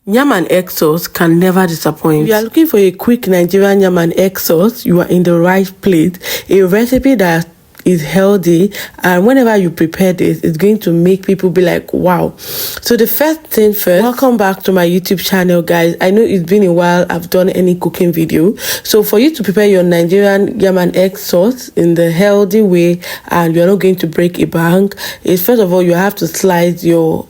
Yam and egg sauce can never disappoint. If you are looking for a quick Nigerian yam and egg sauce, you are in the right place. A recipe that is healthy, and whenever you prepare this, it's going to make people be like, wow. So the first thing first, welcome back to my YouTube channel, guys. I know it's been a while I've done any cooking video. So for you to prepare your Nigerian yam and egg sauce in the healthy way and you're not going to break a bank, is first of all, you have to slice your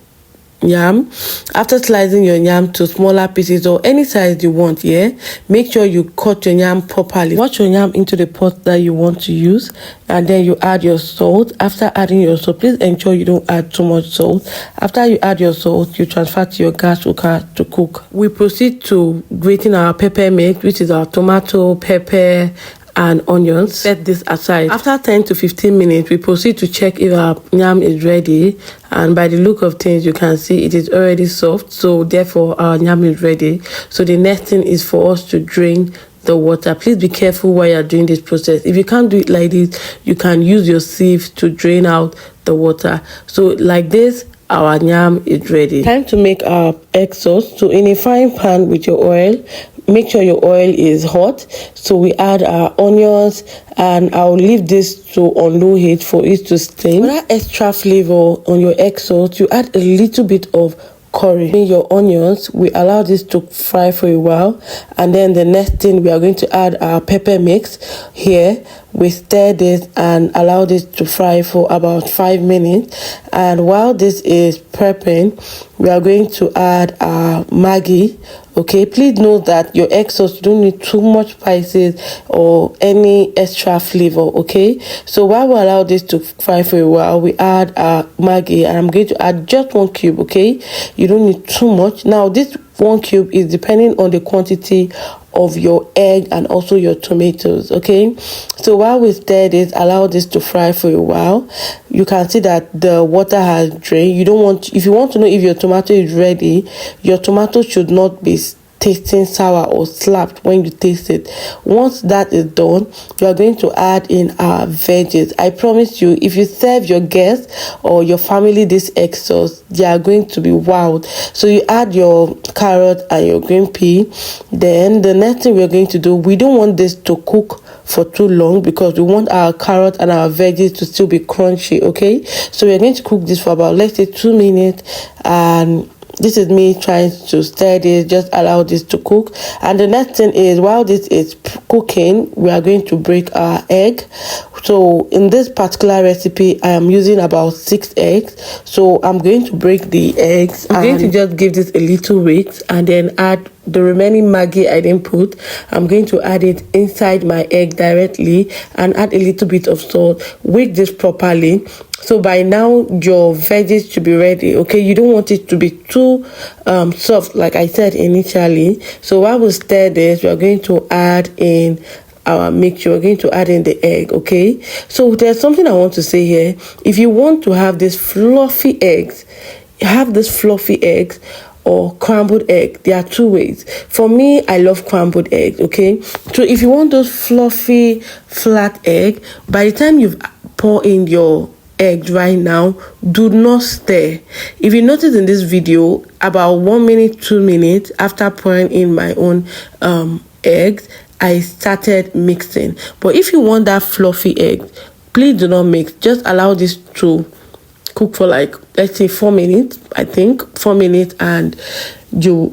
yam. After slicing your yam to smaller pieces or any size you want, make sure you cut your yam properly. Wash your yam into the pot that you want to use, and then you add your salt. After adding your salt, please ensure you don't add too much salt. After you add your salt, you transfer to your gas cooker to cook. We proceed to grating our pepper mix, which is our tomato, pepper and onions. Set this aside. After 10 to 15 minutes, we proceed to check if our yam is ready, and by the look of things you can see it is already soft, so therefore our yam is ready. So the next thing is for us to drain the water. Please be careful while you're doing this process. If you can't do it like this, you can use your sieve to drain out the water. So like this, our yam is ready. Time to make our egg sauce. So in a frying pan with your oil, make sure your oil is hot. So we add our onions, and I'll leave this to on low heat for it to steam. For that extra flavor on your egg sauce, you add a little bit of curry. In your onions, we allow this to fry for a while, and then the next thing we are going to add our pepper mix. Here we stir this and allow this to fry for about 5 minutes, and while this is prepping, we are going to add our Maggi. Okay, please note that your egg sauce, you don't need too much spices or any extra flavor. Okay, so while we allow this to fry for a while, we add our Maggi, and I'm going to add just 1 cube. Okay, you don't need too much. Now this 1 cube is depending on the quantity of your egg and also your tomatoes. Okay, so while we stir this, allow this to fry for a while. You can see that the water has drained. You don't want, if you want to know if your tomato is ready, your tomato should not be tasting sour or slapped when you taste it. Once that is done, you are going to add in our veggies. I promise you, if you serve your guests or your family this egg sauce, they are going to be wowed. So you add your carrot and your green pea. Then the next thing we're going to do, we don't want this to cook for too long because we want our carrot and our veggies to still be crunchy. Okay, so we're going to cook this for about, let's say, 2 minutes, and this is me trying to stir this. Just allow this to cook. And the next thing is, while this is cooking, we are going to break our egg. So in this particular recipe, I am using about 6 eggs. So I'm going to break the eggs. I'm going to just give this a little weight and then add the remaining Maggi I didn't put. I'm going to add it inside my egg directly and add a little bit of salt. Whisk this properly. So by now your veggies should be ready. Okay, you don't want it to be too soft like I said initially. So while we stir this, we are going to add in our mixture. We're going to add in the egg. Okay, so there's something I want to say here. If you want to have this fluffy eggs, or crumbled egg. There are 2 ways. For me, I love crumbled eggs. Okay, so if you want those fluffy flat egg, by the time you've poured in your eggs right now, do not stir. If you notice in this video, about 1 minute, 2 minutes after pouring in my own eggs, I started mixing. But if you want that fluffy egg, please do not mix. Just allow this to cook for like, let's say, 4 minutes. I think 4 minutes, and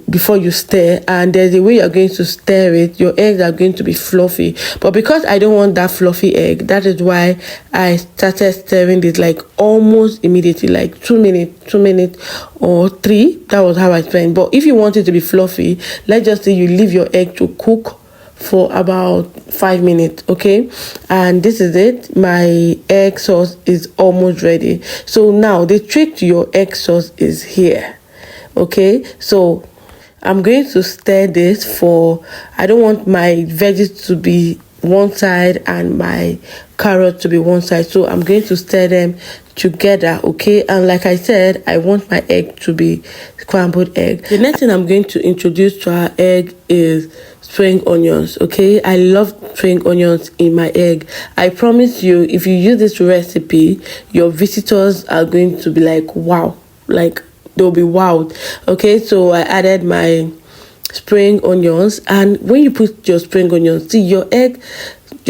before you stir, and there's a way you're going to stir it, your eggs are going to be fluffy. But because I don't want that fluffy egg, that is why I started stirring this like almost immediately, like 2 minutes or 3. That was how I spent. But if you want it to be fluffy, let's just say you leave your egg to cook for about 5 minutes. Okay, and this is it. My egg sauce is almost ready. So now the trick to your egg sauce is here. Okay, so I'm going to stir this for, I don't want my veggies to be one side and my carrot to be one side, so I'm going to stir them together. Okay, and like I said, I want my egg to be scrambled egg. The next thing I'm going to introduce to our egg is spring onions. Okay, I love spring onions in my egg. I promise you, if you use this recipe, your visitors are going to be like, wow, like they'll be wild. Okay, so I added my spring onions, and when you put your spring onions, see your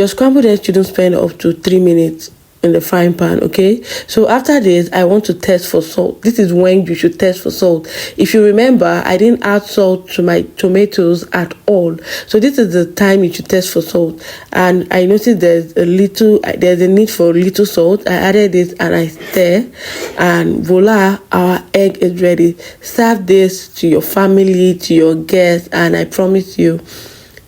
scrambled egg shouldn't spend up to 3 minutes in the frying pan. Okay, so after this, I want to test for salt. This is when you should test for salt. If you remember, I didn't add salt to my tomatoes at all, so this is the time you should test for salt. And I noticed there's a need for a little salt. I added this and I stir, and voila, our egg is ready. Serve this to your family, to your guests, and I promise you,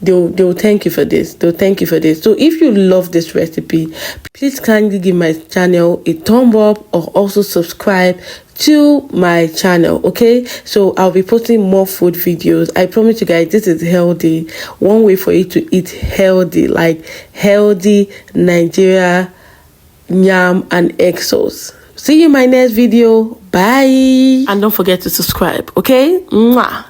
they'll thank you for this. They'll thank you for this. So if you love this recipe, please kindly give my channel a thumb up, or also subscribe to my channel. Okay, so I'll be posting more food videos. I promise you guys, this is healthy. One way for you to eat healthy, like healthy Nigeria yam and egg sauce. See you in my next video. Bye. And don't forget to subscribe. Okay. Mwah.